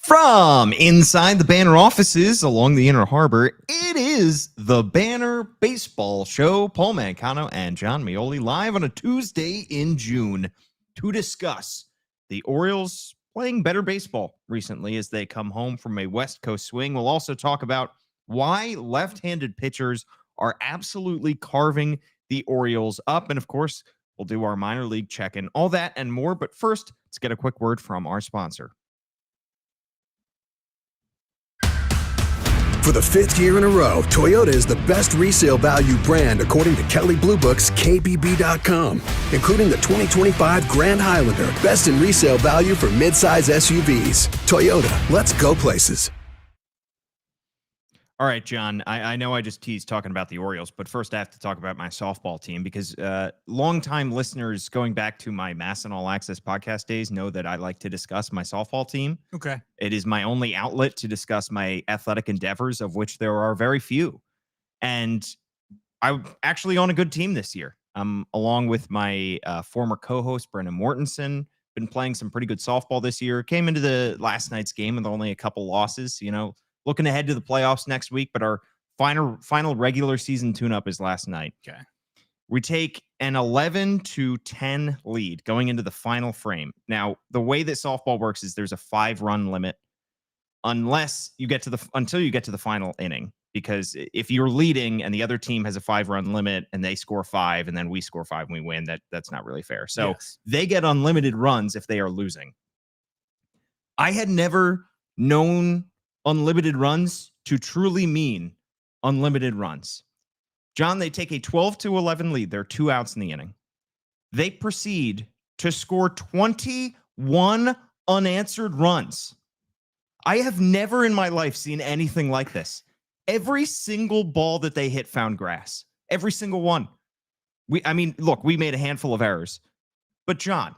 From inside the Banner offices along the Inner Harbor, it is the Banner Baseball Show. Paul Mancano and John Meoli live on a Tuesday in June to discuss the Orioles playing better baseball recently as they come home from a West Coast swing. We'll also talk about why left-handed pitchers are absolutely carving the Orioles up. And of course, we'll do our minor league check-in, all that and more. But first, let's get a quick word from our sponsor. For the fifth year in a row, Toyota is the best resale value brand according to Kelley Blue Book's KBB.com, including the 2025 Grand Highlander, best in resale value for midsize SUVs. Toyota, let's go places. All right, John, I know I just teased talking about the Orioles, but first I have to talk about my softball team because longtime listeners going back to my Mass and All Access podcast days know that I like to discuss my softball team. Okay. It is my only outlet to discuss my athletic endeavors, of which there are very few. And I'm actually on a good team this year. Along with my former co-host, Brendan Mortensen, been playing some pretty good softball this year. Came into the last night's game with only a couple losses, looking ahead to the playoffs next week, but our final regular season tune-up is last night. Okay. We take an 11-10 lead going into the final frame. Now, the way that softball works is there's a 5-run limit until you get to the final inning. Because if you're leading and the other team has a 5-run limit and they score 5 and then we score 5 and we win, that's not really fair. So yes, they get unlimited runs if they are losing. I had never known unlimited runs to truly mean unlimited runs. John, they take a 12-11 lead. There are 2 outs in the inning. They proceed to score 21 unanswered runs. I have never in my life seen anything like this. Every single ball that they hit found grass. Every single one. We made a handful of errors. But John,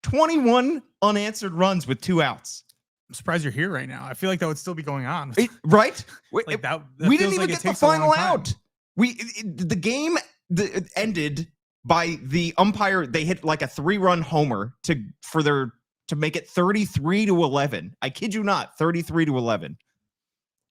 21 unanswered runs with 2 outs. I'm surprised you're here right now. I feel like that would still be going on. Right? Like that we didn't even get the final out. The game ended by the umpire. They hit like a 3-run homer to make it 33-11. I kid you not, 33-11.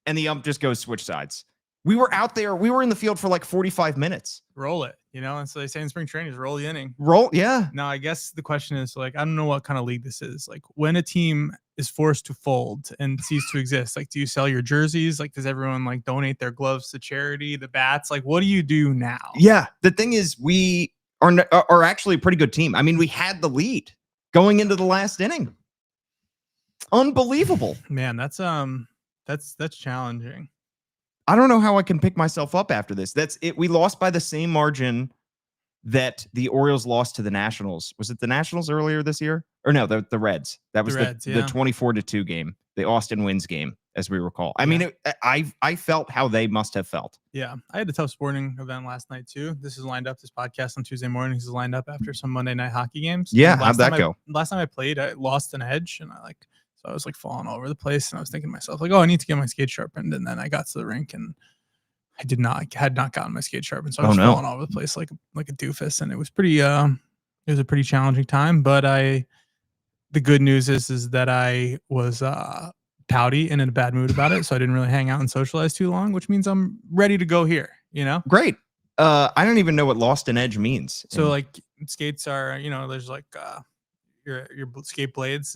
And the ump just goes switch sides. We were out there. We were in the field for like 45 minutes. Roll it, and so they say in spring training is roll the inning. Yeah. Now, I guess the question is, I don't know what kind of league this is. Like, when a team is forced to fold and cease to exist, do you sell your jerseys? Does everyone donate their gloves to charity, the bats? What do you do now? Yeah. The thing is, we are actually a pretty good team. I mean, we had the lead going into the last inning. Unbelievable. Man, that's challenging. I don't know how I can pick myself up after this. That's it. We lost by the same margin that the Orioles lost to the Nationals. Was it the Nationals earlier this year? Or no, the Reds. That was the 24-2 game, the Austin Wins game, as we recall. I mean, I felt how they must have felt. Yeah, I had a tough sporting event last night too. This podcast on Tuesday mornings is lined up after some Monday night hockey games. Yeah, how'd that go? Last time I played, I lost an edge, and I was falling all over the place, and I was thinking to myself, I need to get my skate sharpened. And then I got to the rink, and I had not gotten my skate sharpened, so I was falling all over the place like a doofus, and it was a pretty challenging time. But the good news is that I was pouty and in a bad mood about it, so I didn't really hang out and socialize too long, which means I'm ready to go here. Great. I don't even know what lost an edge means. So skates are, there's your skate blades.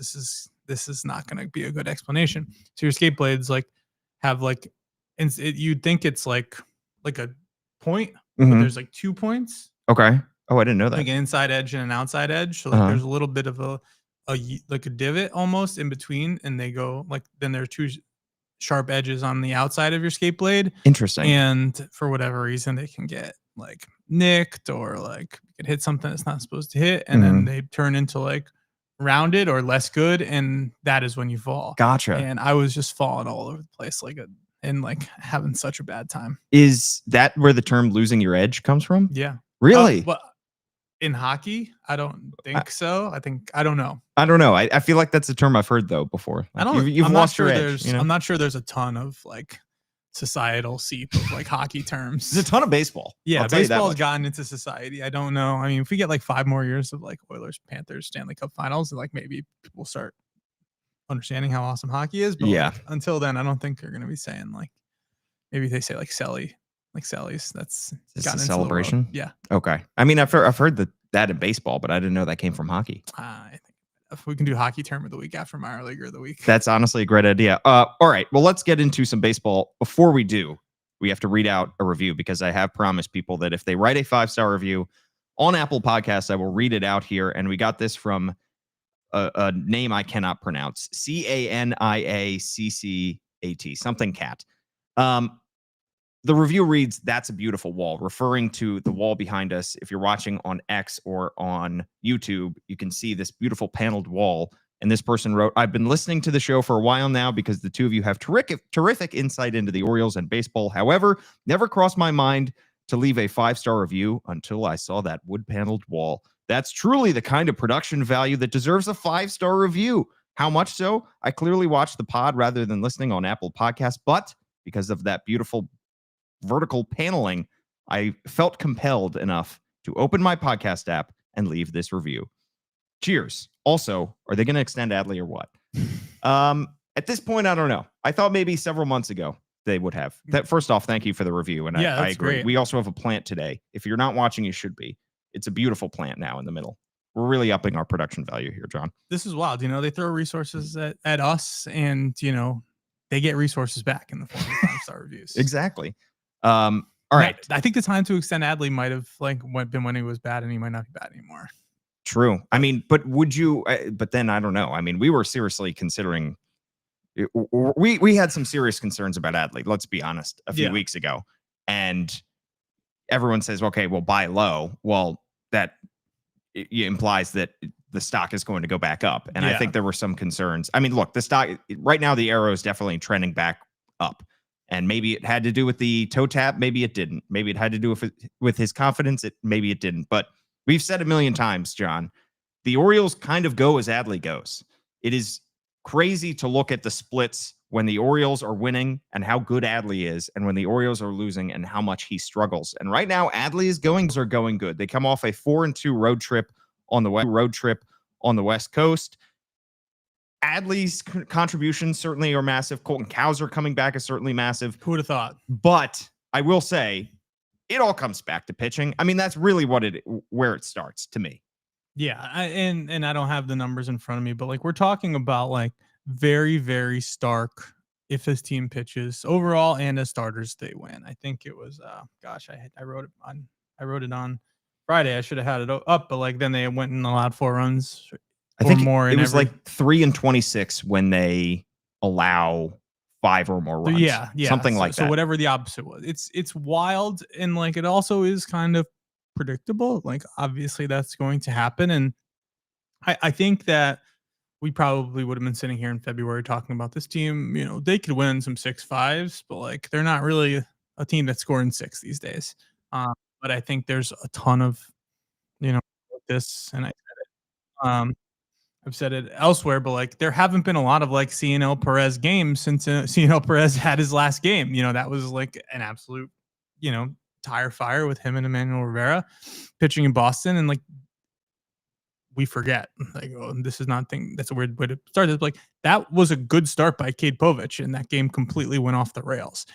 This is not going to be a good explanation. So your skate blades have you'd think it's like a point, but there's 2 points. Okay. Oh, I didn't know that. Like an inside edge and an outside edge. So there's a little bit of a divot almost in between, and they go then there are 2 sharp edges on the outside of your skate blade. Interesting. And for whatever reason, they can get nicked or you can hit something that's not supposed to hit, and then they turn into rounded or less good, and that is when you fall. Gotcha. And I was just falling all over the place and having such a bad time. Is that where the term losing your edge comes from? Yeah. Really? But in hockey, I don't think so. I don't know. I don't know. I feel like that's a term I've heard though before. You've lost your edge. I'm not sure there's a ton of societal seep of hockey terms. There's a ton of baseball. Yeah, baseball has gotten into society. I don't know. I mean, if we get 5 more years of Oilers, Panthers, Stanley Cup Finals, maybe people start understanding how awesome hockey is. But like, until then, I don't think they're going to be saying like, maybe they say like Selly, like Sally's. That's a celebration. Yeah. Okay. I mean, I've heard that in baseball, but I didn't know that came from hockey. I think if we can do hockey tournament the week after minor leaguer of the week. That's honestly a great idea. All right. Well, let's get into some baseball. Before we do, we have to read out a review because I have promised people that if they write a 5-star review on Apple Podcasts, I will read it out here. And we got this from a name I cannot pronounce. Caniaccat, something cat. The review reads, "That's a beautiful wall," referring to the wall behind us. If you're watching on X or on YouTube, you can see this beautiful paneled wall. And this person wrote, "I've been listening to the show for a while now because the two of you have terrific insight into the Orioles and baseball. However, never crossed my mind to leave a 5-star review until I saw that wood paneled wall. That's truly the kind of production value that deserves a 5-star review. How much so? I clearly watched the pod rather than listening on Apple Podcasts, but because of that beautiful vertical paneling, I felt compelled enough to open my podcast app and leave this review. Cheers." Also, are they going to extend Adley or what? At this point, I don't know. I thought maybe several months ago they would have. That first off, thank you for the review. And I agree. Great. We also have a plant today. If you're not watching, you should be. It's a beautiful plant now in the middle. We're really upping our production value here, John. This is wild. They throw resources at us, and they get resources back in the form of 5-star reviews. Exactly. All right. I think the time to extend Adley might have been when he was bad, and he might not be bad anymore. True. I mean, but would you? But then I don't know. I mean, we were seriously considering. We had some serious concerns about Adley. Let's be honest. A few weeks ago, and everyone says, "Okay, we'll buy low." Well, that implies that the stock is going to go back up, and I think there were some concerns. I mean, look, the stock right now, the arrow is definitely trending back up. And maybe it had to do with the toe tap. Maybe it didn't. Maybe it had to do with his confidence. Maybe it didn't. But we've said a million times, John, the Orioles kind of go as Adley goes. It is crazy to look at the splits when the Orioles are winning and how good Adley is, and when the Orioles are losing and how much he struggles. And right now, Adley's are going good. They come off a 4-2 road trip on the West Coast. Adley's contributions certainly are massive. Colton Cowser coming back is certainly massive. Who would have thought? But I will say, it all comes back to pitching. I mean, that's really where it starts to me. Yeah, and I don't have the numbers in front of me, but we're talking about very, very stark. If his team pitches overall and as starters, they win. I think it was. I wrote it on Friday. I should have had it up, but then they went and allowed 4 runs. I think more it was 3-26 when they allow 5 or more runs. Yeah. Something like that. So whatever the opposite was. It's wild, and it also is kind of predictable. Obviously that's going to happen. And I think that we probably would have been sitting here in February talking about this team. They could win some 6-5s, but they're not really a team that's scoring 6 these days. But I think there's a ton of, this, and I said it. I've said it elsewhere, but there haven't been a lot of CNL Perez games since CNL Perez had his last game. That was an absolute, tire fire with him and Emmanuel Rivera pitching in Boston. And we forget, this is not that's a weird way to start this. That was a good start by Cade Povich, and that game completely went off the rails.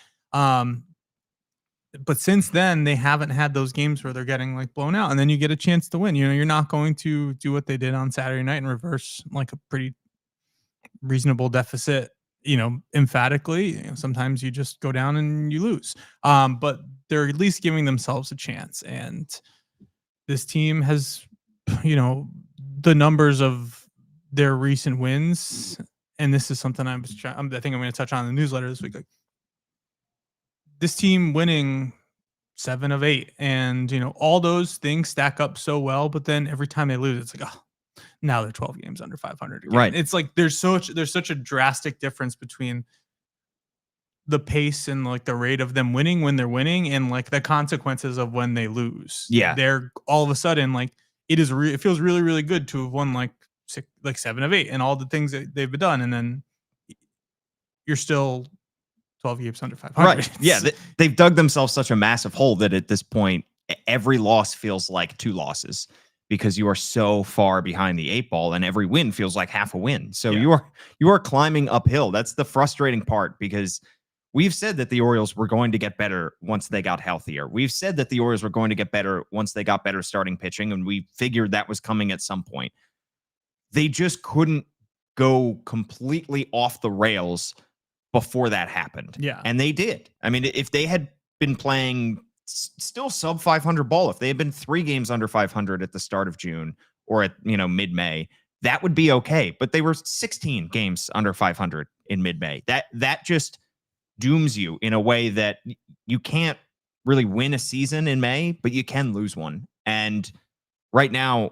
But since then, they haven't had those games where they're getting blown out, and then you get a chance to win. You're not going to do what they did on Saturday night and reverse a pretty reasonable deficit, emphatically. Sometimes you just go down and you lose. But they're at least giving themselves a chance. And this team has, the numbers of their recent wins. And this is something I think I'm going to touch on in the newsletter this week. This team winning 7 of 8, and all those things stack up so well, but then every time they lose, it's now they're 12 games under 500 again. Right. It's there's such a drastic difference between the pace and the rate of them winning when they're winning, and the consequences of when they lose. Yeah, they're all of a sudden it feels really, really good to have won 7 of 8 and all the things that they've done, and then you're still 12 games under 500. Right. Yeah. They've dug themselves such a massive hole that at this point, every loss feels like 2 losses. because you are so far behind the 8 ball, and every win feels like half a win. So Yeah. you are climbing uphill. That's the frustrating part, because we've said that the Orioles were going to get better once they got healthier. We've said that the Orioles were going to get better once they got better starting pitching, and we figured that was coming at some point. They just couldn't go completely off the rails before that happened. Yeah. And they did. I mean, if they had been playing still sub 500 ball, if they had been 3 games under 500 at the start of June or at, mid-May, that would be okay. But they were 16 games under 500 in mid-May. That just dooms you in a way that you can't really win a season in May, but you can lose one. And right now,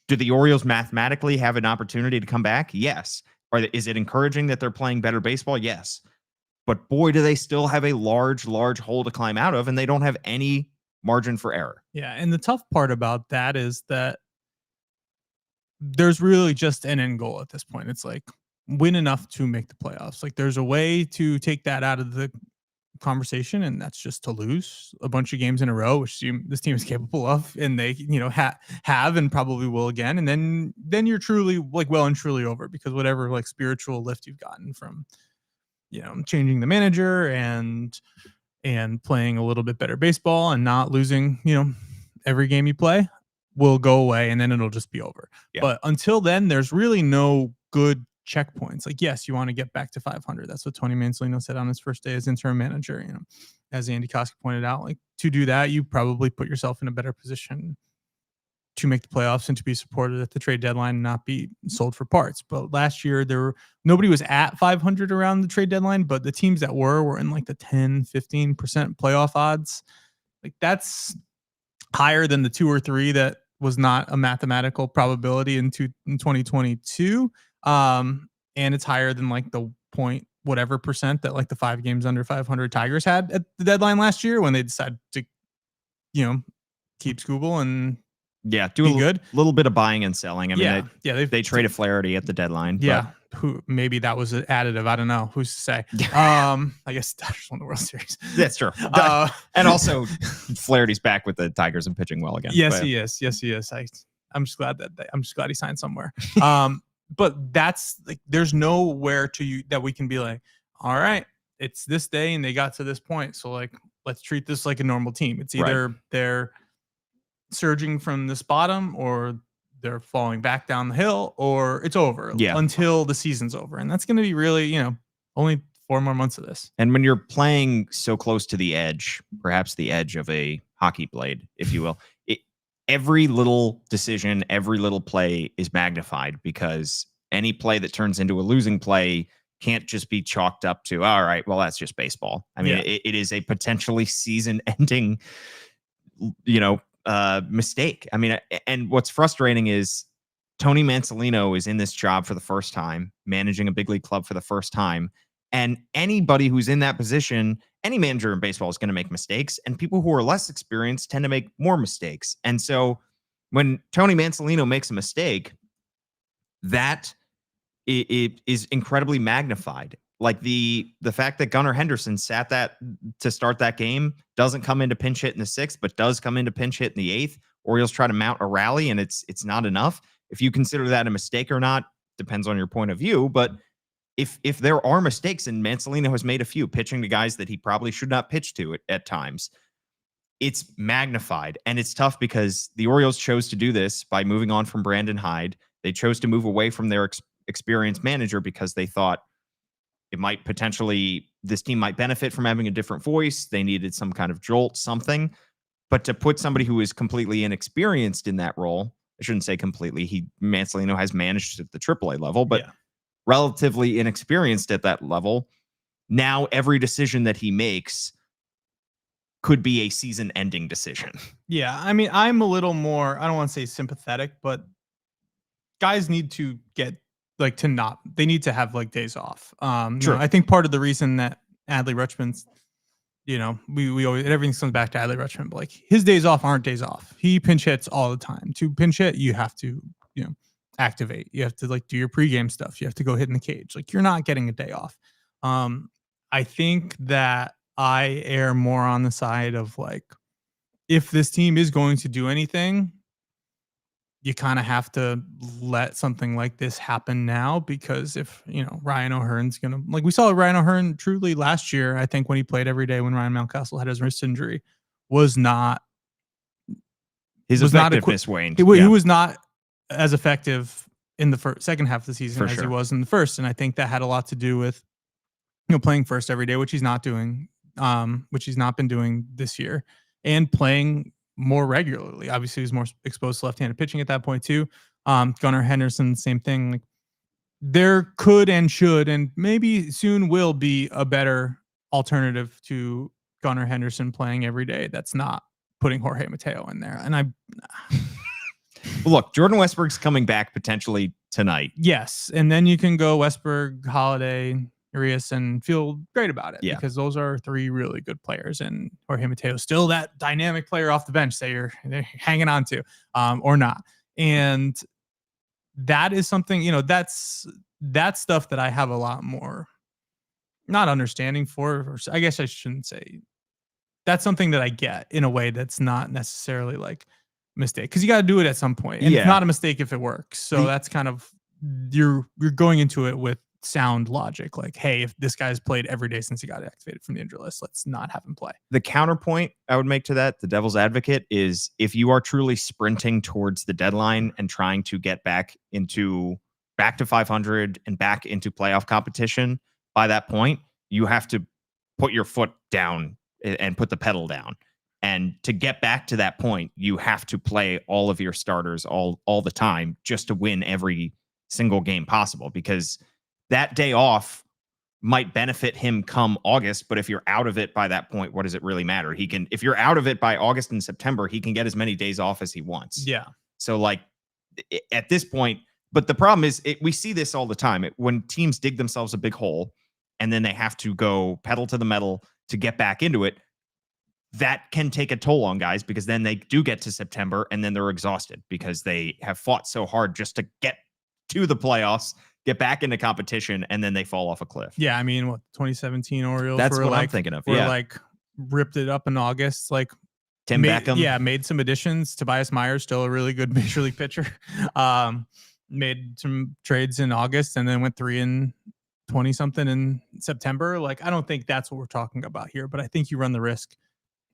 do the Orioles mathematically have an opportunity to come back? Yes. Or is it encouraging that they're playing better baseball? Yes. But boy, do they still have a large hole to climb out of, and they don't have any margin for error. Yeah. And the tough part about that is that there's really just an end goal at this point. It's like win enough to make the playoffs. Like there's a way to take that out of the conversation, and that's just to lose a bunch of games in a row, which this team is capable of, and they have and probably will again. And then you're truly well and truly over, because whatever spiritual lift you've gotten from changing the manager and playing a little bit better baseball and not losing every game you play will go away, and then it'll just be over. Yeah. But until then, there's really no good checkpoints. Yes, you want to get back to 500. That's what Tony Mansolino said on his first day as interim manager. As Andy Koska pointed out, to do that, you probably put yourself in a better position to make the playoffs and to be supported at the trade deadline and not be sold for parts. But last year, nobody was at 500 around the trade deadline, but the teams that were in the 10-15% playoff odds. That's higher than the 2 or 3 that was not a mathematical probability in 2022. And it's higher than the point whatever percent that the 5 games under 500 Tigers had at the deadline last year, when they decided to, keep Scooble and do a little bit of buying and selling. I mean, they traded Flaherty at the deadline. Yeah. Who maybe that was an additive. I don't know. Who's to say? I guess Dodgers won the World Series. That's true. And also Flaherty's back with the Tigers and pitching well again. Yes, he is. Yes, he is. I'm just glad he signed somewhere. But that's there's nowhere that we can be all right, it's this day and they got to this point, so let's treat this like a normal team. It's either they're surging from this bottom, or they're falling back down the hill, or it's over until the season's over. And that's going to be really, only 4 more months of this. And when you're playing so close to the edge, perhaps the edge of a hockey blade, if you will, every little decision, every little play is magnified, because any play that turns into a losing play can't just be chalked up to, all right, well, that's just baseball. I mean, it is a potentially season-ending, mistake. I mean, and what's frustrating is Tony Mansolino is in this job for the first time, managing a big league club for the first time. And anybody who's in that position, any manager in baseball is going to make mistakes, and people who are less experienced tend to make more mistakes. And so when Tony Mansolino makes a mistake, that it is incredibly magnified. The fact that Gunnar Henderson sat that to start that game, doesn't come into pinch hit in the 6th, but does come into pinch hit in the 8th. Orioles try to mount a rally, and it's not enough. If you consider that a mistake or not, depends on your point of view. But if there are mistakes, and Mansolino has made a few, pitching to guys that he probably should not pitch to at times, it's magnified. And it's tough, because the Orioles chose to do this by moving on from Brandon Hyde. They chose to move away from their experienced manager because they thought this team might benefit from having a different voice. They needed some kind of jolt, something. But to put somebody who is completely inexperienced in that role, I shouldn't say completely, Mansolino has managed at the AAA level, but relatively inexperienced at that level. Now every decision that he makes could be a season-ending decision. Yeah, I mean, I'm a little more, I don't want to say sympathetic, but guys need to get they need to have days off. Sure. I think part of the reason that Adley Rutschman's, we always, everything comes back to Adley Rutschman, but his days off aren't days off. He pinch hits all the time. To pinch hit, you have to, activate. You have to do your pregame stuff. You have to go hit in the cage. You're not getting a day off. I think that I err more on the side of if this team is going to do anything, you kind of have to let something like this happen now, because if, Ryan O'Hearn's going to, like we saw Ryan O'Hearn truly last year, I think when he played every day when Ryan Mountcastle had his wrist injury, was not, his was not effectiveness waned. he was not as effective in the second half of the season as he was in the first. And I think that had a lot to do with, playing first every day, which he's not doing, which he's not been doing this year, and playing more regularly. Obviously, he's more exposed to left-handed pitching at that point too. Gunnar Henderson, same thing. Like, there could and should and maybe soon will be a better alternative to Gunnar Henderson playing every day that's not putting Jorge Mateo in there. And look, Jordan Westburg's coming back potentially tonight. Yes, and then you can go Westburg, Holiday, Urias, and feel great about it, because those are three really good players, and Jorge Mateo still that dynamic player off the bench that you're hanging on to, or not. And that is something, that's stuff that I have a lot more not understanding for, or I guess I shouldn't say. That's something that I get in a way that's not necessarily like mistake, because you got to do it at some point, and it's not a mistake if it works. So that's kind of, you're going into it with sound logic, like, hey, if this guy's played every day since he got activated from the injury list, let's not have him play. The counterpoint I would make to that, the devil's advocate, is if you are truly sprinting towards the deadline and trying to get back to 500 and back into playoff competition, by that point, you have to put your foot down and put the pedal down. And to get back to that point, you have to play all of your starters all the time just to win every single game possible, because that day off might benefit him come August. But if you're out of it by that point, what does it really matter? If you're out of it by August and September, he can get as many days off as he wants. Yeah. So like at this point, but the problem is we see this all the time. When teams dig themselves a big hole and then they have to go pedal to the metal to get back into it, that can take a toll on guys, because then they do get to September and then they're exhausted because they have fought so hard just to get to the playoffs, get back into competition, and then they fall off a cliff. Yeah, I mean, 2017 Orioles? That's what I'm thinking of. We're like ripped it up in August. Like Tim Beckham. Yeah, made some additions. Tobias Myers, still a really good major league pitcher. Made some trades in August and then went 3-20 something in September. Like, I don't think that's what we're talking about here, but I think you run the risk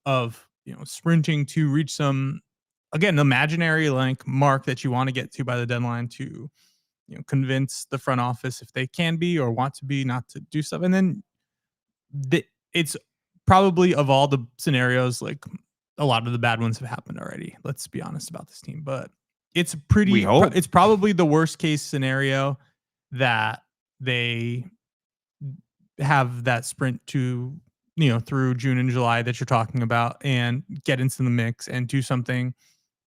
of, sprinting to reach some, again, imaginary like mark that you want to get to by the deadline to, convince the front office, if they can be or want to be, not to do stuff. And then it's probably, of all the scenarios, like a lot of the bad ones have happened already. Let's be honest about this team, but it's it's probably the worst case scenario that they have that sprint to, through June and July that you're talking about, and get into the mix and do something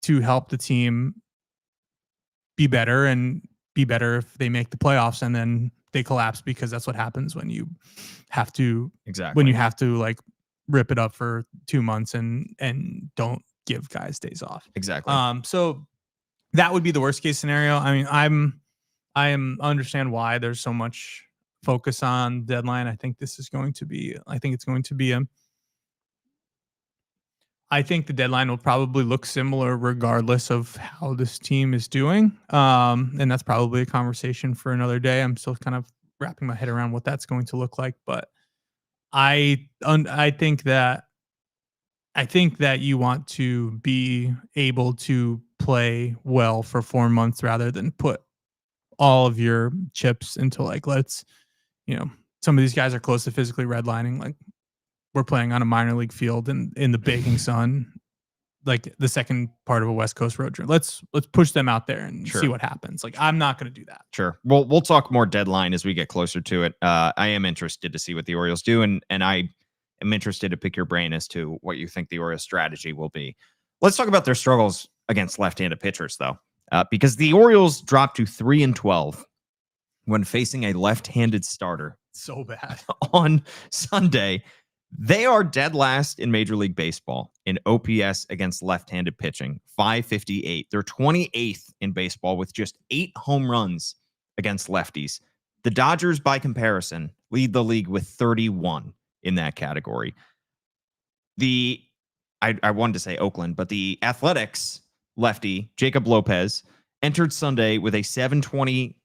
to help the team be better, and be better if they make the playoffs and then they collapse, because that's what happens when you have to like rip it up for 2 months and don't give guys days off. Exactly. So that would be the worst case scenario. I mean, I understand why there's so much focus on deadline. I think it's going to be I think the deadline will probably look similar regardless of how this team is doing. And that's probably a conversation for another day. I'm still kind of wrapping my head around what that's going to look like. But I think that you want to be able to play well for 4 months rather than put all of your chips into like, some of these guys are close to physically redlining. Like, we're playing on a minor league field in the baking sun, like the second part of a West Coast road trip. Let's push them out there and see what happens. Like, I'm not going to do that. Sure. Well, we'll talk more deadline as we get closer to it. I am interested to see what the Orioles do, and I am interested to pick your brain as to what you think the Orioles strategy will be. Let's talk about their struggles against left-handed pitchers, though, because the Orioles dropped to 3-12 when facing a left-handed starter. So bad. On Sunday. They are dead last in Major League Baseball in OPS against left-handed pitching, 558. They're 28th in baseball with just 8 home runs against lefties. The Dodgers, by comparison, lead the league with 31 in that category. I wanted to say Oakland, but the Athletics lefty, Jacob Lopez, entered Sunday with a 7.20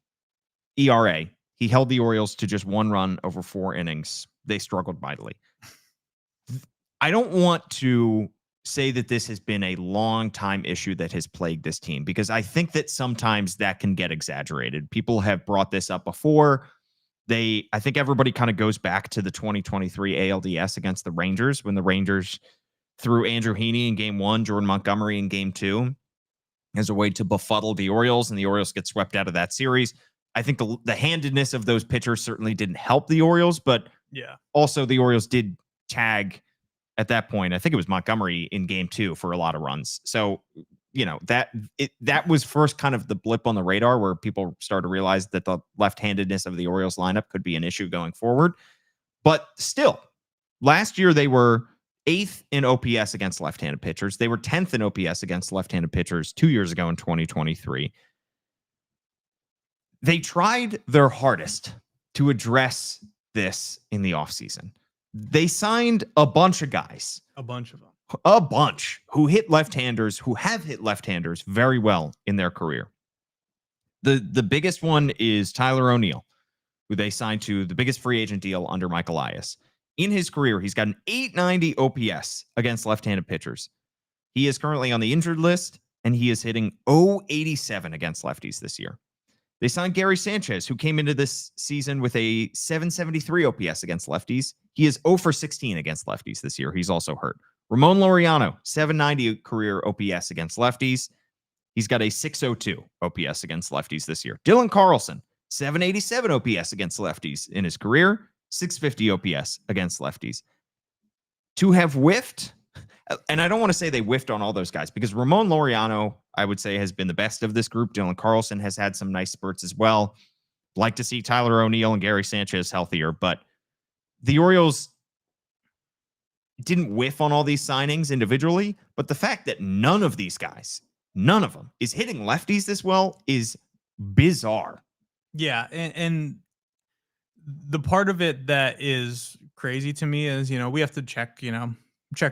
ERA. He held the Orioles to just 1 run over 4 innings. They struggled mightily. I don't want to say that this has been a long time issue that has plagued this team, because I think that sometimes that can get exaggerated. People have brought this up before. I think everybody kind of goes back to the 2023 ALDS against the Rangers, when the Rangers threw Andrew Heaney in game 1, Jordan Montgomery in game 2, as a way to befuddle the Orioles, and the Orioles get swept out of that series. I think the handedness of those pitchers certainly didn't help the Orioles, but also the Orioles did tag at that point. I think it was Montgomery in game 2 for a lot of runs. So, that was first kind of the blip on the radar where people started to realize that the left-handedness of the Orioles lineup could be an issue going forward. But still, last year they were 8th in OPS against left-handed pitchers. They were 10th in OPS against left-handed pitchers 2 years ago in 2023. They tried their hardest to address this in the offseason. They signed a bunch of guys. A bunch of them. A bunch who hit left-handers, who have hit left-handers very well in their career. The biggest one is Tyler O'Neill, who they signed to the biggest free agent deal under Mike Elias. In his career, he's got an 890 OPS against left-handed pitchers. He is currently on the injured list, and he is hitting .087 against lefties this year. They signed Gary Sanchez, who came into this season with a 773 OPS against lefties. He is 0 for 16 against lefties this year. He's also hurt. Ramon Laureano, 790 career OPS against lefties. He's got a 602 OPS against lefties this year. Dylan Carlson, 787 OPS against lefties in his career, 650 OPS against lefties. To have whiffed, and I don't want to say they whiffed on all those guys, because Ramon Laureano, I would say, has been the best of this group. Dylan Carlson has had some nice spurts as well. Like to see Tyler O'Neill and Gary Sanchez healthier, but the Orioles didn't whiff on all these signings individually, but the fact that none of these guys, none of them, is hitting lefties this well is bizarre. Yeah, and the part of it that is crazy to me is, we have to check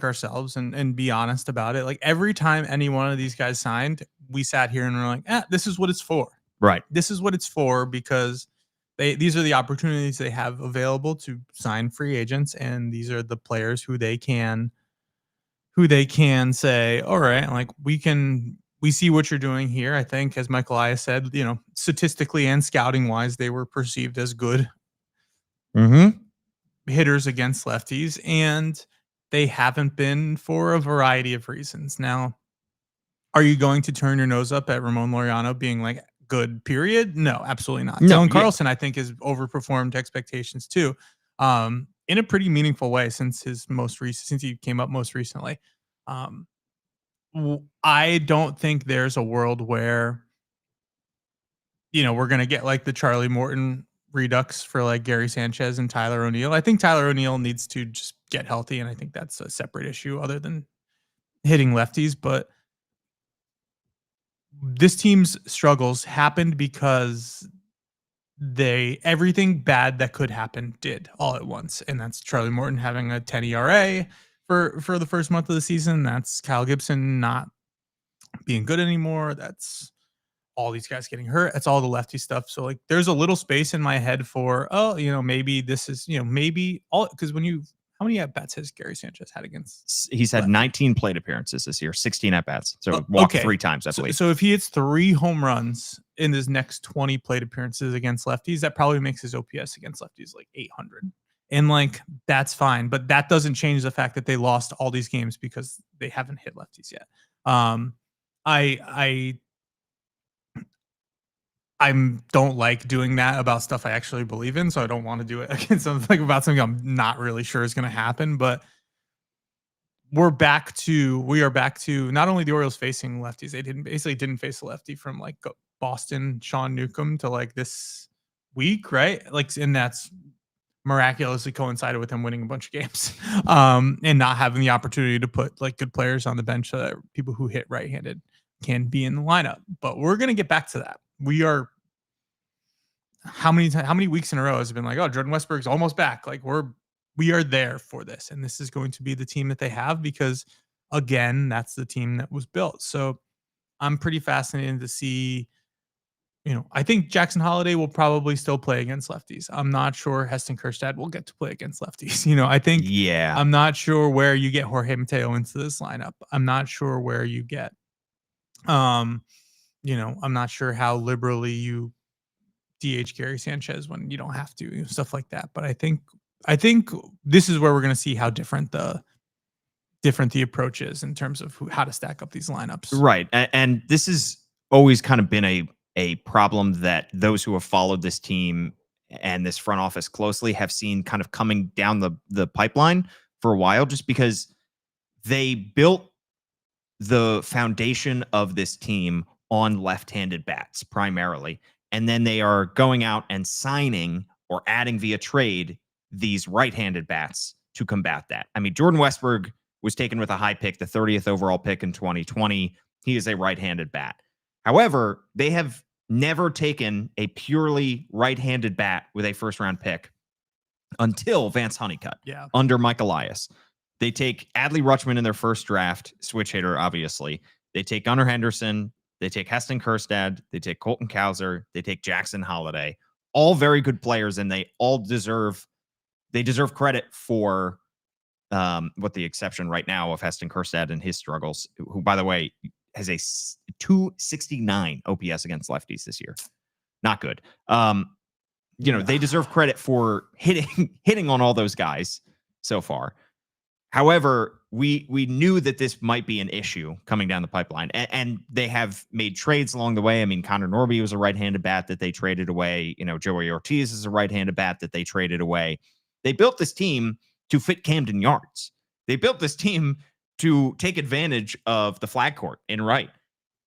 ourselves and be honest about it. Like, every time any one of these guys signed, we sat here and we're like, this is what it's for. Right. This is what it's for, because these are the opportunities they have available to sign free agents, and these are the players who they can say, all right, like, we see what you're doing here. I think, as Michael Elias said, statistically and scouting wise, they were perceived as good hitters against lefties, and they haven't been for a variety of reasons. Now, are you going to turn your nose up at Ramon Laureano being like good, period? No, absolutely not. No, Dylan Carlson, I think, has overperformed expectations too, in a pretty meaningful way since he came up most recently. I don't think there's a world where, we're going to get like the Charlie Morton redux for like Gary Sanchez and Tyler O'Neill. I think Tyler O'Neill needs to just get healthy, and I think that's a separate issue other than hitting lefties. But this team's struggles happened because everything bad that could happen did all at once, and that's Charlie Morton having a 10 ERA for the first month of the season. That's Kyle Gibson not being good anymore. That's all these guys getting hurt. That's all the lefty stuff. So, like, there's a little space in my head for, maybe this is, maybe all, because how many at-bats has Gary Sanchez had against? He's had 19 plate appearances this year, 16 at-bats. So walked 3 times, I believe. So if he hits 3 home runs in his next 20 plate appearances against lefties, that probably makes his OPS against lefties like 800. And like, that's fine. But that doesn't change the fact that they lost all these games because they haven't hit lefties yet. I don't like doing that about stuff I actually believe in, so I don't want to do it against something about something I'm not really sure is going to happen. But we are back to not only the Orioles facing lefties, they didn't face a lefty from like Boston, Sean Newcomb, to like this week, right? Like, and that's miraculously coincided with him winning a bunch of games, and not having the opportunity to put like good players on the bench so that people who hit right-handed can be in the lineup. But we're going to get back to that. We are, how many weeks in a row has it been like, oh, Jordan Westburg's almost back? Like, we are there for this, and this is going to be the team that they have, because again, that's the team that was built. So I'm pretty fascinated to see. I think Jackson Holliday will probably still play against lefties. I'm not sure Heston Kjerstad will get to play against lefties. I think I'm not sure where you get Jorge Mateo into this lineup. I'm not sure where you get, I'm not sure how liberally you DH Gary Sanchez when you don't have to, stuff like that. But I think this is where we're going to see how different the approach is in terms of how to stack up these lineups. Right. And this has always kind of been a problem that those who have followed this team and this front office closely have seen kind of coming down the pipeline for a while, just because they built the foundation of this team on left-handed bats primarily. And then they are going out and signing or adding via trade these right-handed bats to combat that. I mean, Jordan Westburg was taken with a high pick, the 30th overall pick in 2020. He is a right-handed bat. However, they have never taken a purely right-handed bat with a first-round pick until Vance Honeycutt under Mike Elias. They take Adley Rutschman in their first draft, switch hitter, obviously. They take Gunnar Henderson. They take Heston Kjerstad. They take Colton Cowser. They take Jackson Holliday. All very good players, and they all deserve credit for what the exception right now of Heston Kjerstad and his struggles, who, by the way, has a 269 OPS against lefties this year. Not good. They deserve credit for hitting on all those guys so far. However, we knew that this might be an issue coming down the pipeline, and they have made trades along the way. I mean, Connor Norby was a right-handed bat that they traded away. Joey Ortiz is a right-handed bat that they traded away. They built this team to fit Camden Yards. They built this team to take advantage of the flag court in right.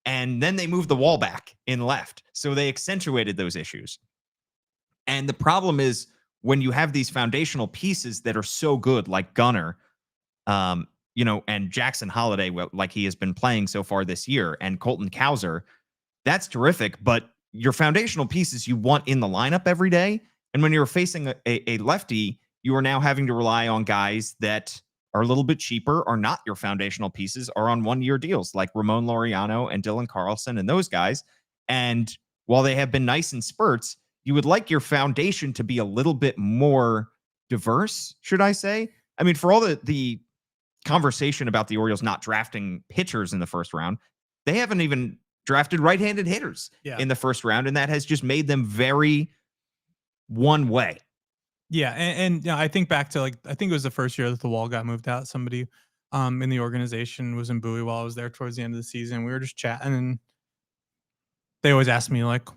And then they moved the wall back in left. So they accentuated those issues. And the problem is when you have these foundational pieces that are so good, like Gunnar, and Jackson Holliday, like he has been playing so far this year, and Colton Cowser, that's terrific. But your foundational pieces you want in the lineup every day. And when you're facing a lefty, you are now having to rely on guys that are a little bit cheaper, are not your foundational pieces, are on one-year deals like Ramon Laureano and Dylan Carlson and those guys. And while they have been nice in spurts, you would like your foundation to be a little bit more diverse, should I say? I mean, for all the conversation about the Orioles not drafting pitchers in the first round, they haven't even drafted right-handed hitters in the first round, and that has just made them very one way. Yeah, and I think back to I think it was the first year that the wall got moved out. Somebody in the organization was in Bowie while I was there towards the end of the season. We were just chatting, and they always ask me what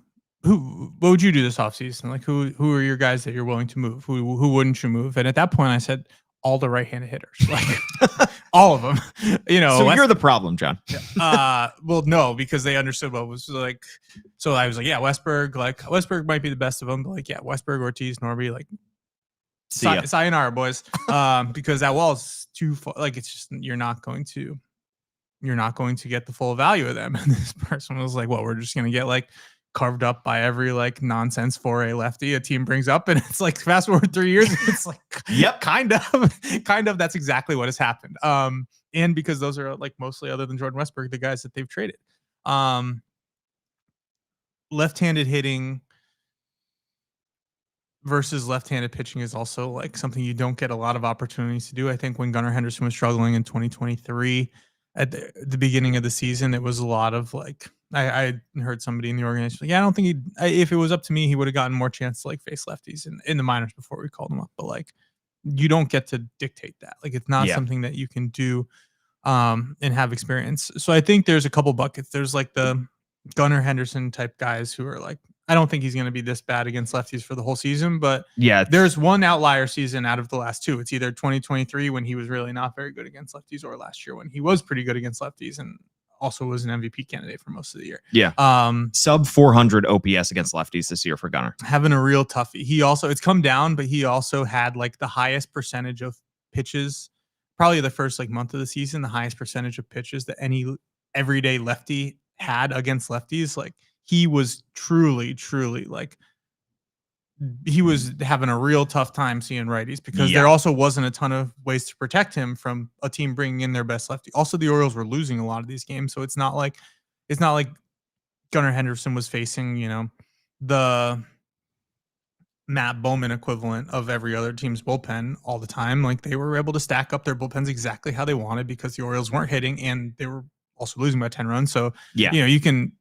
would you do this offseason? Like who are your guys that you're willing to move? Who wouldn't you move? And at that point I said all the right-handed hitters, like all of them. So you're the problem, John. Well, no, because they understood what was like. So I was like, yeah, Westburg might be the best of them, but Westburg, Ortiz, Norby, sayonara, boys. Because that wall is too far. It's just you're not going to get the full value of them. And this person was like, well, we're just gonna get carved up by every nonsense for a lefty a team brings up, and it's fast forward 3 years, it's yep, kind of that's exactly what has happened. And because those are mostly, other than Jordan Westburg, the guys that they've traded. Left-handed hitting versus left-handed pitching is also something you don't get a lot of opportunities to do. I think when Gunnar Henderson was struggling in 2023 at the beginning of the season, it was a lot of I heard somebody in the organization I don't think if it was up to me, he would have gotten more chance to face lefties in the minors before we called him up. But you don't get to dictate that. It's not something that you can do and have experience. So I think there's a couple buckets. There's the Gunnar Henderson type guys who are I don't think he's going to be this bad against lefties for the whole season, but there's one outlier season out of the last two. It's either 2023 when he was really not very good against lefties, or last year when he was pretty good against lefties and also was an MVP candidate for most of the year. Yeah. Sub 400 OPS against lefties this year for Gunnar. Having a real toughie. He also, it's come down, but he also had the highest percentage of pitches, probably the first month of the season, the highest percentage of pitches that any everyday lefty had against lefties. He was truly he was having a real tough time seeing righties because there also wasn't a ton of ways to protect him from a team bringing in their best lefty. Also, the Orioles were losing a lot of these games, so it's not it's not like Gunnar Henderson was facing, the Matt Bowman equivalent of every other team's bullpen all the time. Like, they were able to stack up their bullpens exactly how they wanted because the Orioles weren't hitting and they were also losing by 10 runs. So, yeah, you can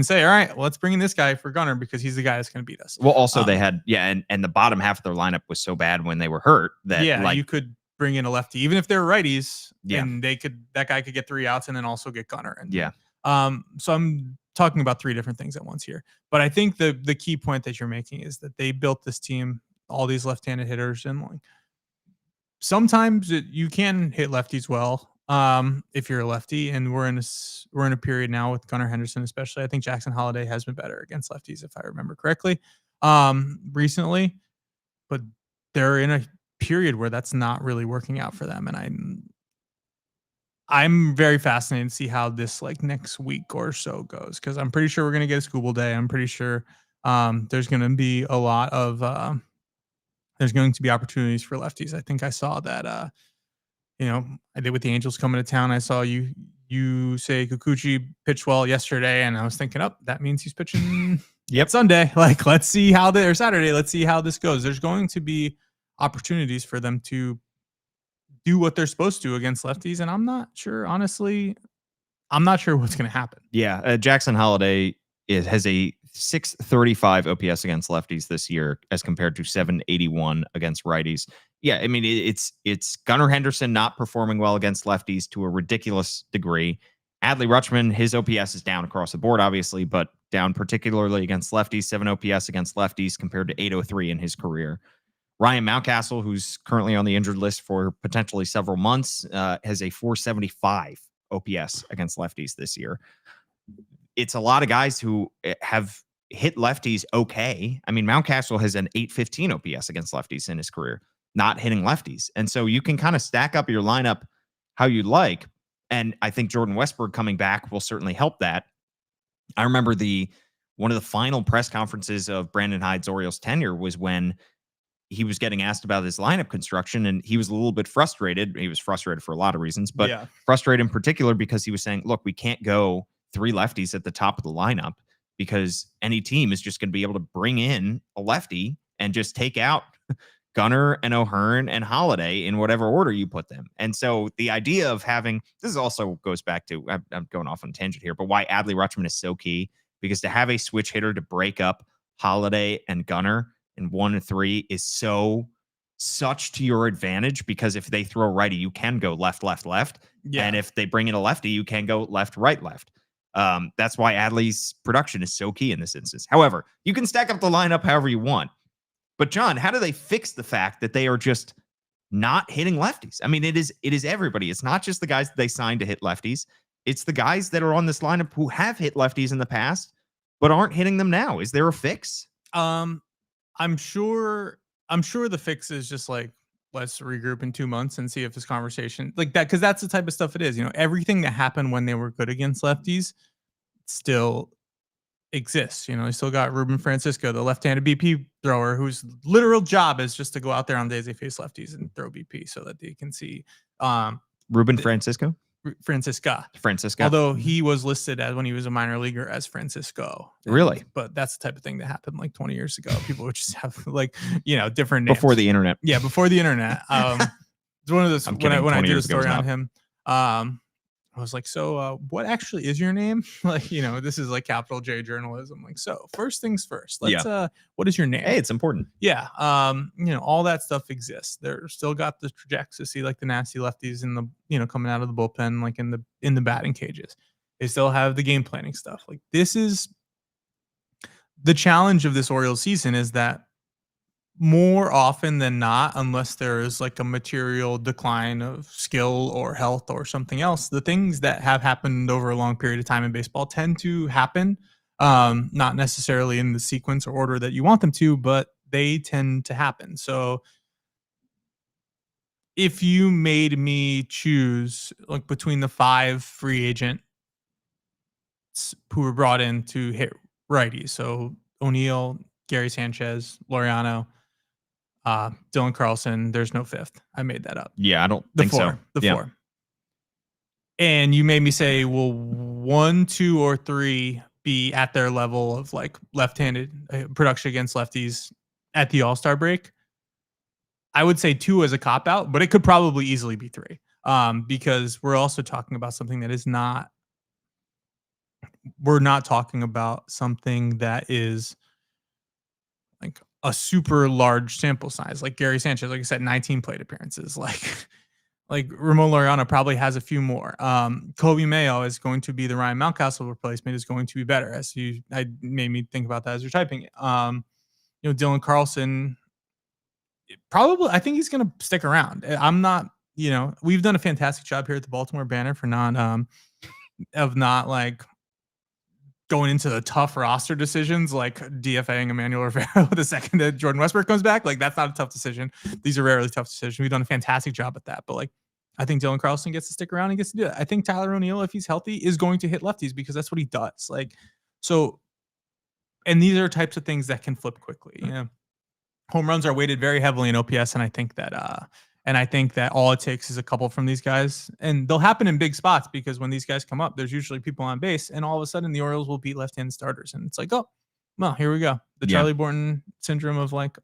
say, all right, well, let's bring in this guy for Gunnar because he's the guy that's going to beat us. Well, also they had, and the bottom half of their lineup was so bad when they were hurt that you could bring in a lefty, even if they're righties, and that guy could get 3 outs and then also get Gunnar. And so I'm talking about 3 different things at once here. But I think the key point that you're making is that they built this team, all these left-handed hitters, and like sometimes you can hit lefties well if you're a lefty. And we're in a period now with Gunnar Henderson, especially. I think Jackson Holliday has been better against lefties, if I remember correctly, recently. But they're in a period where that's not really working out for them, and I'm very fascinated to see how this like next week or so goes, because I'm pretty sure we're going to get a Scooble Day. I'm pretty sure there's going to be a lot of there's going to be opportunities for lefties. I think I saw that I did with the Angels coming to town. I saw you say Kikuchi pitched well yesterday, and I was thinking, that means he's pitching Sunday. Like, let's see how or Saturday. Let's see how this goes. There's going to be opportunities for them to do what they're supposed to against lefties, and I'm not sure, honestly. I'm not sure what's going to happen. Yeah, Jackson Holliday has a 635 OPS against lefties this year as compared to 781 against righties. Yeah, I mean, it's Gunnar Henderson not performing well against lefties to a ridiculous degree. Adley Rutschman, his OPS is down across the board, obviously, but down particularly against lefties. 7 OPS against lefties compared to 803 in his career. Ryan Mountcastle, who's currently on the injured list for potentially several months, has a 475 OPS against lefties this year. It's a lot of guys who have hit lefties okay. I mean, Mountcastle has an 815 OPS against lefties in his career, not hitting lefties. And so you can kind of stack up your lineup how you like. And I think Jordan Westburg coming back will certainly help that. I remember one of the final press conferences of Brandon Hyde's Orioles tenure was when he was getting asked about his lineup construction, and he was a little bit frustrated. He was frustrated for a lot of reasons, but frustrated in particular because he was saying, look, we can't go 3 lefties at the top of the lineup because any team is just going to be able to bring in a lefty and just take out Gunnar and O'Hearn and Holliday in whatever order you put them. And so the idea of having, this also goes back to, I'm going off on a tangent here, but why Adley Rutschman is so key, because to have a switch hitter to break up Holliday and Gunnar in 1 and 3 is such to your advantage, because if they throw righty, you can go left, left, left. Yeah. And if they bring in a lefty, you can go left, right, left. That's why Adley's production is so key in this instance. However, you can stack up the lineup however you want. But John, how do they fix the fact that they are just not hitting lefties? I mean, it is everybody. It's not just the guys that they signed to hit lefties. It's the guys that are on this lineup who have hit lefties in the past, but aren't hitting them now. Is there a fix? I'm sure the fix is just like, let's regroup in 2 months and see if this conversation like that, because that's the type of stuff it is. Everything that happened when they were good against lefties still exists. They still got Ruben Francisco, the left-handed BP thrower, whose literal job is just to go out there on days they face lefties and throw BP so that they can see. Francisca. Although he was listed as, when he was a minor leaguer, as Francisco. Really? But that's the type of thing that happened like 20 years ago. People would just have different names. Before the internet. Yeah, before the internet. It's one of those, when I did a story on him, I was like, so what actually is your name? This is like capital J journalism. Like, so first things first, let's, what is your name? Hey, it's important. Yeah. All that stuff exists. They're still got the trajectory to see like the nasty lefties in the, coming out of the bullpen, like in the batting cages. They still have the game planning stuff. Like, this is the challenge of this Orioles season, is that more often than not, unless there is like a material decline of skill or health or something else, the things that have happened over a long period of time in baseball tend to happen, not necessarily in the sequence or order that you want them to, but they tend to happen. So if you made me choose like between the 5 free agents who were brought in to hit righties, so O'Neill, Gary Sanchez, Laureano, Dylan Carlson, there's no 5th. I made that up. Yeah, I don't think so. The 4. And you made me say, well, 1, 2, or 3 be at their level of like left-handed production against lefties at the All-Star break. I would say 2 as a cop-out, but it could probably easily be 3, because we're also talking about something that is not. We're not talking about something that is like a super large sample size, like Gary Sanchez, like I said, 19 plate appearances. Like Ramon Laureano probably has a few more. Kobe Mayo is going to be the Ryan Mountcastle replacement, is going to be better. I made me think about that as you're typing it. Dylan Carlson, probably, I think he's going to stick around. I'm not, we've done a fantastic job here at the Baltimore Banner for not like going into the tough roster decisions, like DFAing Emmanuel Rivera the second that Jordan Westbrook comes back. Like, that's not a tough decision. These are rarely tough decisions. We've done a fantastic job at that. But like, I think Dylan Carlson gets to stick around and gets to do it. I think Tyler O'Neill, if he's healthy, is going to hit lefties because that's what he does. Like, so, and these are types of things that can flip quickly. Home runs are weighted very heavily in OPS, and I think that all it takes is a couple from these guys, and they'll happen in big spots because when these guys come up, there's usually people on base, and all of a sudden the Orioles will beat left-handed starters, and it's like, oh, well, here we go. The Charlie Borton syndrome of like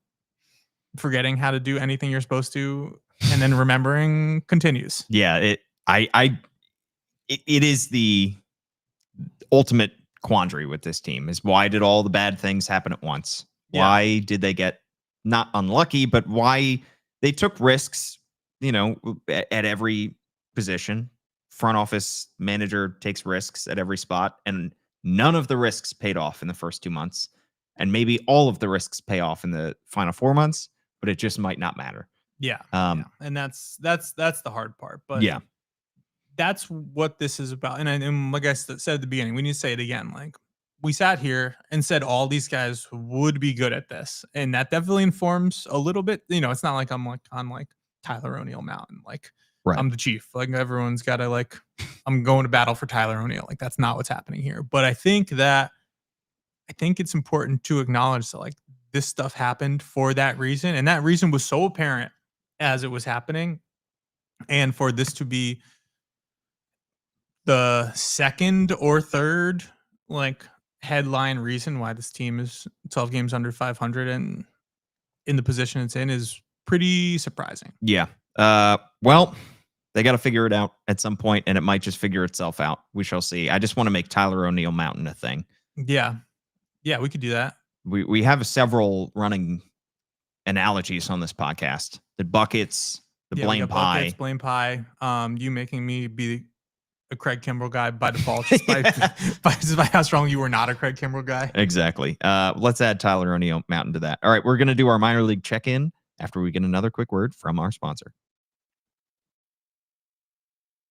forgetting how to do anything you're supposed to, and then remembering continues. Yeah, it is the ultimate quandary with this team. Is why did all the bad things happen at once? Yeah. Why did they get not unlucky, but why they took risks, at every position. Front office manager takes risks at every spot, and none of the risks paid off in the first 2 months. And maybe all of the risks pay off in the final 4 months, but it just might not matter. Yeah. And that's the hard part. But yeah, that's what this is about. And like I said at the beginning, we need to say it again. Like, we sat here and said all these guys would be good at this. And that definitely informs a little bit. It's not like I'm like on like Tyler O'Neill mountain. Like, right. I'm the chief. Like, everyone's got to like, I'm going to battle for Tyler O'Neill. Like, that's not what's happening here. But I think it's important to acknowledge that like this stuff happened for that reason. And that reason was so apparent as it was happening. And for this to be the second or third, like, headline reason why this team is 12 games under 500 and in the position it's in is pretty surprising. Yeah. Well, they got to figure it out at some point, and it might just figure itself out. We shall see. I just want to make Tyler O'Neill Mountain a thing. Yeah. Yeah, we could do that. We have several running analogies on this podcast. The buckets, the blame pie. Buckets, blame pie. You making me be a Craig Kimbrell guy by default, just by how strong you were not a Craig Kimbrell guy. Exactly. Let's add Tyler O'Neill Mountain to that. All right, we're going to do our minor league check-in after we get another quick word from our sponsor.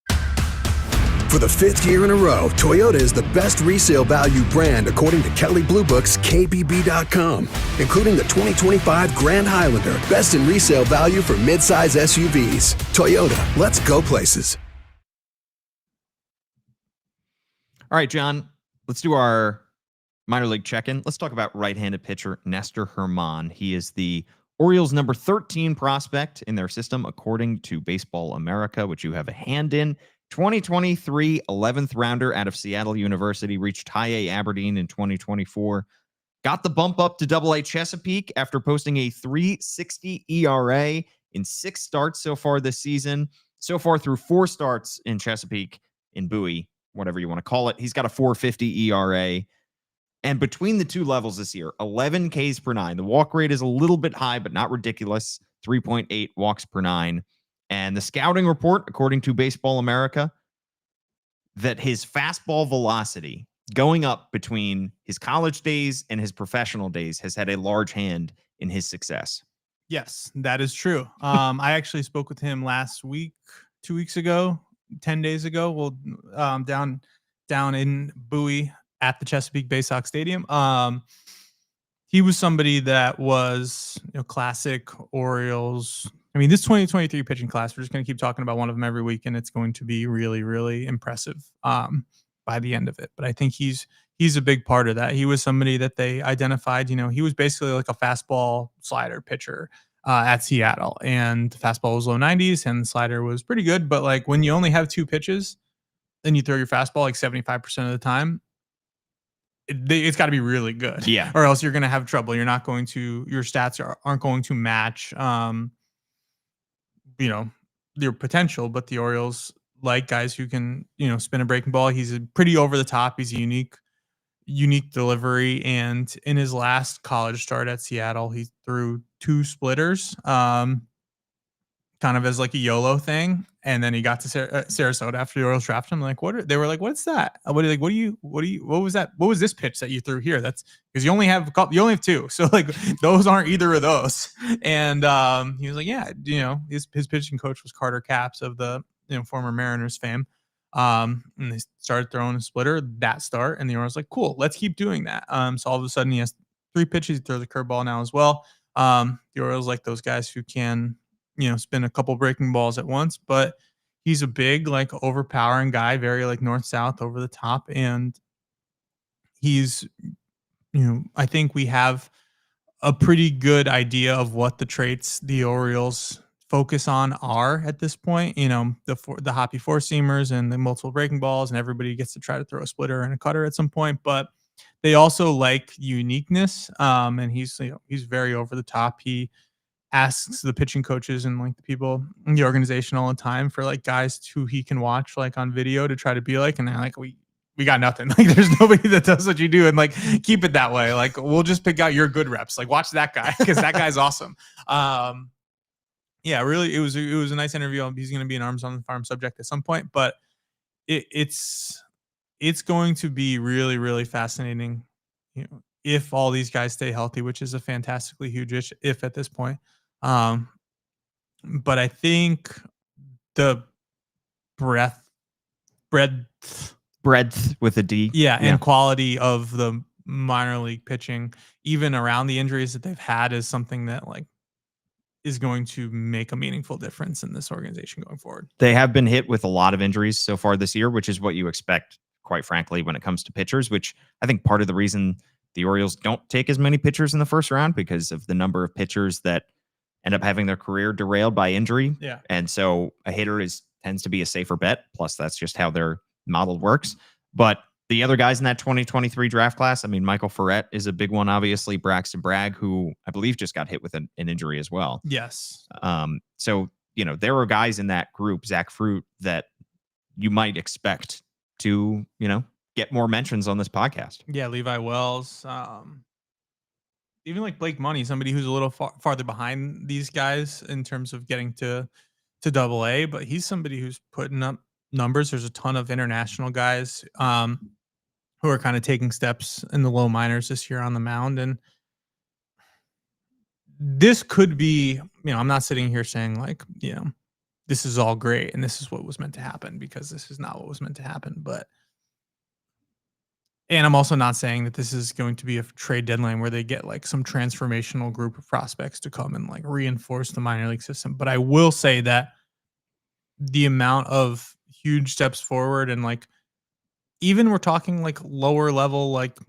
For the 5th year in a row, Toyota is the best resale value brand according to Kelley Blue Book's KBB.com, including the 2025 Grand Highlander, best in resale value for midsize SUVs. Toyota, let's go places. All right, John, let's do our minor league check-in. Let's talk about right-handed pitcher Nestor German. He is the Orioles' number 13 prospect in their system, according to Baseball America, which you have a hand in. 2023 11th rounder out of Seattle University, reached high A Aberdeen in 2024. Got the bump up to Double A Chesapeake after posting a 3.60 ERA in 6 starts so far this season. So far through 4 starts in Chesapeake, in Bowie, whatever you want to call it, he's got a 4.50 ERA. And between the two levels this year, 11 Ks per 9. The walk rate is a little bit high, but not ridiculous. 3.8 walks per 9. And the scouting report, according to Baseball America, that his fastball velocity going up between his college days and his professional days has had a large hand in his success. Yes, that is true. I actually spoke with him last week, 2 weeks ago, 10 days ago. Well, down in Bowie at the Chesapeake Bay Sox Stadium. He was somebody that was, classic Orioles. I mean, this 2023 pitching class, we're just going to keep talking about one of them every week, and it's going to be really, really impressive by the end of it. But I think he's a big part of that. He was somebody that they identified, he was basically like a fastball slider pitcher at Seattle, and the fastball was low 90s and the slider was pretty good. But like when you only have 2 pitches, and you throw your fastball like 75% of the time, it's got to be really good. Yeah. Or else you're going to have trouble. Your stats aren't going to match, your potential. But the Orioles like guys who can, spin a breaking ball. He's pretty over the top. He's a unique delivery. And in his last college start at Seattle, he threw 2 splitters, kind of as like a YOLO thing. And then he got to Sarasota after the Orioles drafted him. Like, they were like, what's that? What was that? What was this pitch that you threw here? That's because you only have 2. So like, those aren't either of those. And he was like, yeah, his pitching coach was Carter Capps of the, former Mariners fame. And they started throwing a splitter that start. And the Orioles like, cool, let's keep doing that. So all of a sudden he has 3 pitches. He throws a curveball now as well. The Orioles like those guys who can, spin a couple breaking balls at once, but he's a big, like, overpowering guy, very like north-south over the top. And he's, I think we have a pretty good idea of what the traits the Orioles focus on are at this point. The hoppy 4-seamers and the multiple breaking balls, and everybody gets to try to throw a splitter and a cutter at some point, but they also like uniqueness. And he's very over the top. He asks the pitching coaches and like the people in the organization all the time for like guys who he can watch like on video to try to be like, and they're like, we got nothing. Like, there's nobody that does what you do, and like, keep it that way. Like, we'll just pick out your good reps. Like, watch that guy because that guy's awesome. Yeah, really, it was a nice interview. He's going to be an Arms on the Farm subject at some point, but it's going to be really, really fascinating, if all these guys stay healthy, which is a fantastically huge if at this point. But I think the breadth with a D. Yeah, and quality of the minor league pitching, even around the injuries that they've had, is something that like is going to make a meaningful difference in this organization going forward. They have been hit with a lot of injuries so far this year, which is what you expect, quite frankly, when it comes to pitchers, which I think part of the reason the Orioles don't take as many pitchers in the first round because of the number of pitchers that end up having their career derailed by injury. Yeah. And so a hitter tends to be a safer bet. Plus, that's just how their model works. But the other guys in that 2023 draft class, I mean, Michael Ferret is a big one, obviously. Braxton Bragg, who I believe just got hit with an injury as well. Yes. So, there are guys in that group, Zach Fruit, that you might expect to, get more mentions on this podcast. Yeah, Levi Wells. Even like Blake Money, somebody who's a little farther behind these guys in terms of getting to AA, but he's somebody who's putting up numbers. There's a ton of international guys who are kind of taking steps in the low minors this year on the mound. And this could be, I'm not sitting here saying like, this is all great and this is what was meant to happen, because this is not what was meant to happen. And I'm also not saying that this is going to be a trade deadline where they get like some transformational group of prospects to come and like reinforce the minor league system. But I will say that the amount of huge steps forward, and like, even we're talking like lower level, like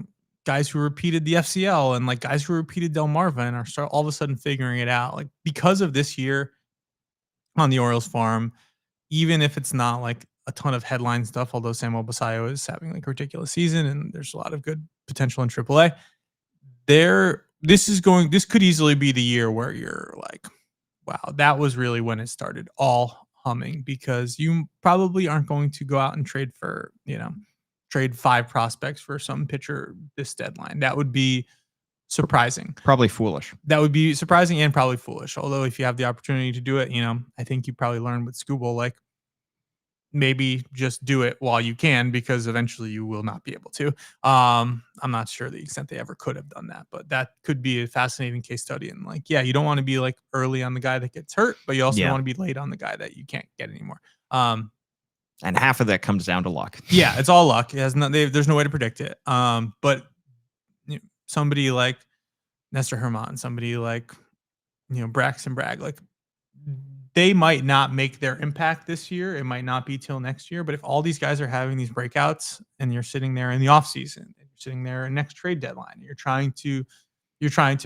guys who repeated the FCL and like guys who repeated Delmarva and are all of a sudden figuring it out, like, because of this year on the Orioles farm, even if it's not like a ton of headline stuff, although Samuel Basayo is having like a ridiculous season and there's a lot of good potential in AAA. This could easily be the year where you're like, wow, that was really when it started all humming, because you probably aren't going to go out and trade 5 prospects for some pitcher this deadline. That would be surprising. Probably foolish. That would be surprising and probably foolish. Although if you have the opportunity to do it, I think you probably learn with Skubal, like, maybe just do it while you can, because eventually you will not be able to. I'm not sure the extent they ever could have done that, but that could be a fascinating case study. And like, yeah, you don't want to be like early on the guy that gets hurt, but you also don't want to be late on the guy that you can't get anymore. And half of that comes down to luck. Yeah, it's all luck. It has there's no way to predict it. But somebody like Nestor German, somebody like Braxton Bragg, like, they might not make their impact this year. It might not be till next year. But if all these guys are having these breakouts and you're sitting there in the offseason, and you're sitting there in next trade deadline, you're trying to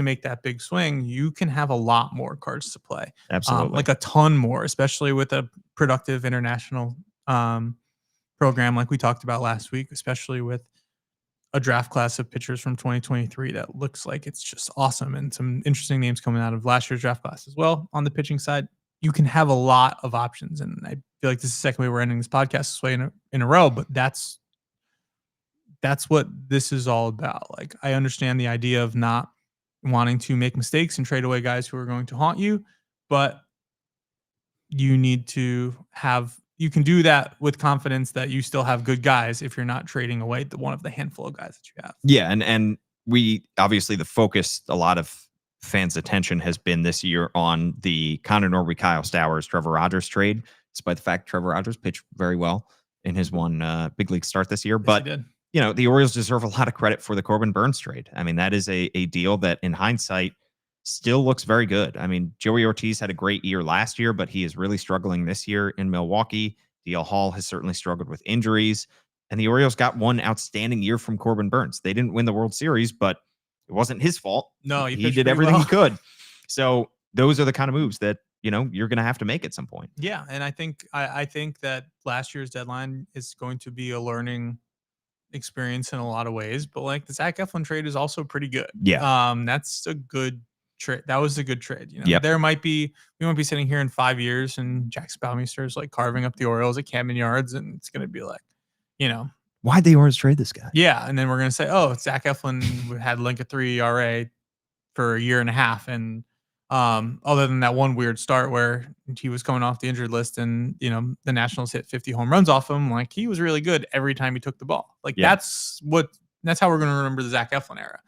make that big swing, you can have a lot more cards to play. Absolutely. Like a ton more, especially with a productive international program like we talked about last week, especially with a draft class of pitchers from 2023 that looks like it's just awesome, and some interesting names coming out of last year's draft class as well. On the pitching side, you can have a lot of options, and I feel like this is the second way we're ending this podcast this way in a row, but that's what this is all about. Like, I understand the idea of not wanting to make mistakes and trade away guys who are going to haunt you, but you need to you can do that with confidence that you still have good guys if you're not trading away one of the handful of guys that you have. Yeah. And we obviously, the focus, a lot of fans' attention has been this year on the Connor Norby, Kyle Stowers, Trevor Rogers trade, despite the fact Trevor Rogers pitched very well in his one big league start this year. Yes, but he did. You know, the Orioles deserve a lot of credit for the Corbin Burnes trade. I mean, that is a deal that in hindsight still looks very good. I mean, Joey Ortiz had a great year last year, but he is really struggling this year in Milwaukee. DL Hall has certainly struggled with injuries. And the Orioles got one outstanding year from Corbin Burnes. They didn't win the World Series, but it wasn't his fault. No, he did everything he could. So those are the kind of moves that, you know, you're going to have to make at some point. Yeah. And I think that last year's deadline is going to be a learning experience in a lot of ways, but like the Zach Eflin trade is also pretty good. Yeah. That's a good trade. That was a good trade. You know, Yep. we might be sitting here in 5 years and Jack Spelmeister is like carving up the Orioles at Camden Yards, and it's going to be like, you know, why'd the Orioles trade this guy? Yeah. And then we're going to say, oh, Zach Eflin had like a 3 ERA for a year and a half. And other than that one weird start where he was coming off the injured list and, you know, the Nationals hit 50 home runs off him, like he was really good every time he took the ball. Like that's how we're going to remember the Zach Eflin era.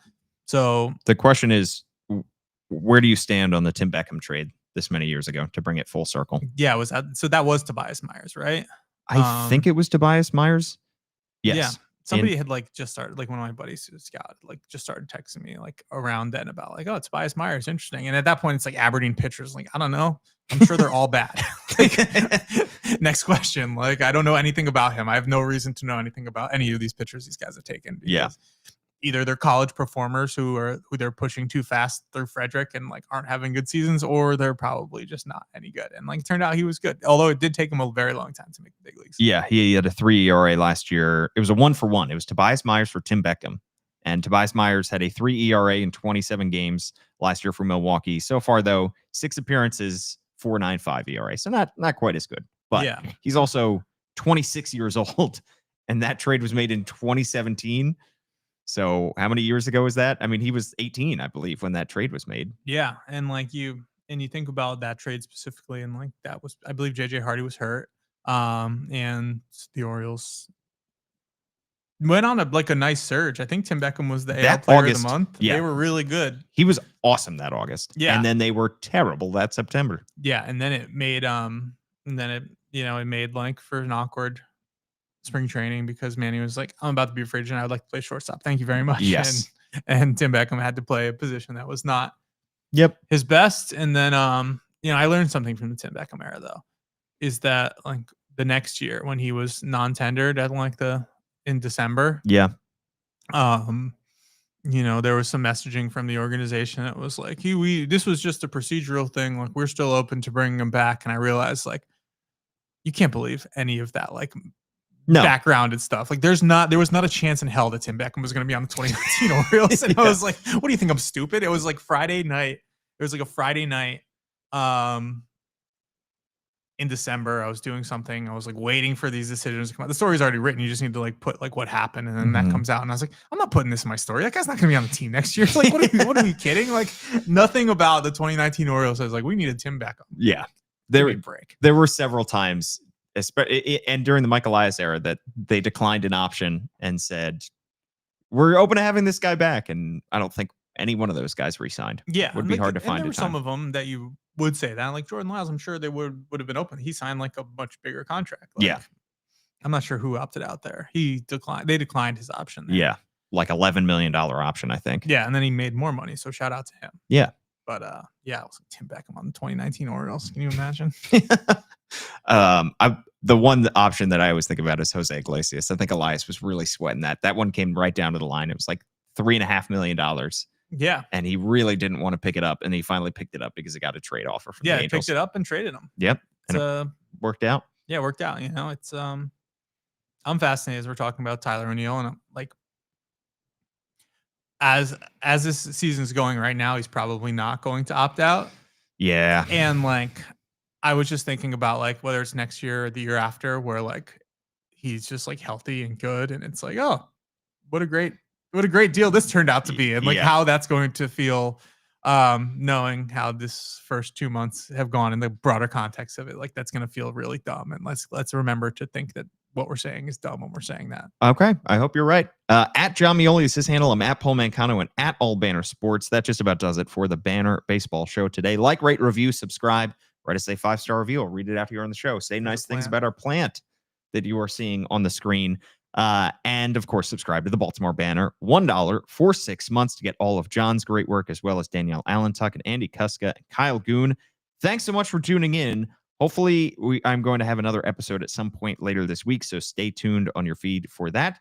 So the question is, where do you stand on the Tim Beckham trade this many years ago to bring it full circle? Yeah, that was Tobias Myers, right? I think it was Tobias Myers. Yes. Yeah. Somebody had like just started, like one of my buddies who's scout, like just started texting me like around then about like, oh, it's Tobias Myers, interesting. And at that point, it's like Aberdeen pitchers. Like, I don't know. I'm sure they're all bad. Like, next question. Like, I don't know anything about him. I have no reason to know anything about any of these pitchers these guys have taken. Yeah. Either they're college performers who they're pushing too fast through Frederick and like aren't having good seasons, or they're probably just not any good. And like it turned out he was good, although it did take him a very long time to make the big leagues. Yeah, he had a 3 ERA last year. It was a 1-for-1. It was Tobias Myers for Tim Beckham, and Tobias Myers had a 3 ERA in 27 games last year for Milwaukee. So far, though, 6 appearances, 4.95 ERA. So not quite as good. But yeah, he's also 26 years old, and that trade was made in 2017. So how many years ago was that? I mean, he was 18, I believe, when that trade was made. Yeah. And like you think about that trade specifically, and like that was, I believe JJ Hardy was hurt. And the Orioles went on a nice surge. I think Tim Beckham was the AL player of the month. Yeah. They were really good. He was awesome that August. Yeah. And then they were terrible that September. Yeah. And then it made it made like for an awkward spring training because Manny was like, I'm about to be a free agent. I would like to play shortstop. Thank you very much. Yes. And Tim Beckham had to play a position that was not his best. And then, I learned something from the Tim Beckham era though, is that like the next year when he was non-tendered at in December. Yeah. There was some messaging from the organization that was like, this was just a procedural thing. Like we're still open to bringing him back. And I realized like, you can't believe any of that. Like, background and stuff. Like there was not a chance in hell that Tim Beckham was going to be on the 2019 Orioles. And I was like, what do you think? I'm stupid? It was like Friday night. It was like a Friday night in December. I was doing something. I was like waiting for these decisions to come out. The story's already written. You just need to like put like what happened. And then that comes out. And I was like, I'm not putting this in my story. That guy's not going to be on the team next year. Like, what are we kidding? Like nothing about the 2019 Orioles says like, we needed Tim Beckham. Yeah. There were several times, and during the Mike Elias era, that they declined an option and said, we're open to having this guy back. And I don't think any one of those guys re-signed. Yeah. It would be hard to find. There were some of them that you would say that, like Jordan Lyles, I'm sure they would have been open. He signed like a much bigger contract. Like, yeah. I'm not sure who opted out there. They declined his option there. Yeah. Like $11 million option, I think. Yeah. And then he made more money. So shout out to him. Yeah. But it was like Tim Beckham on the 2019 Orioles. Can you imagine? The one option that I always think about is Jose Iglesias. I think Elias was really sweating that. That one came right down to the line. It was like $3.5 million. Yeah. And he really didn't want to pick it up. And he finally picked it up because he got a trade offer from the Angels. Yeah, picked it up and traded him. Yep. And it worked out. Yeah, it worked out. It's I'm fascinated as we're talking about Tyler O'Neill, and I'm like, as this season's going right now, he's probably not going to opt out. Yeah. And like, I was just thinking about like whether it's next year or the year after, where like he's just like healthy and good, and it's like, oh, what a great deal this turned out to be, and like Yeah. how that's going to feel, knowing how this first 2 months have gone in the broader context of it. Like that's going to feel really dumb, and let's remember to think that what we're saying is dumb when we're saying that. Okay, I hope you're right. At John Meoli is his handle. I'm at Paul Mancano and at All Banner Sports. That just about does it for the Banner Baseball Show today. Like, rate, review, subscribe. Write us a 5-star review. I'll read it out here on the show. Say nice things about our plant that you are seeing on the screen. And of course, subscribe to the Baltimore Banner. $1 for 6 months to get all of John's great work, as well as Danielle Allentuck and Andy Kuska and Kyle Goon. Thanks so much for tuning in. Hopefully, I'm going to have another episode at some point later this week, so stay tuned on your feed for that.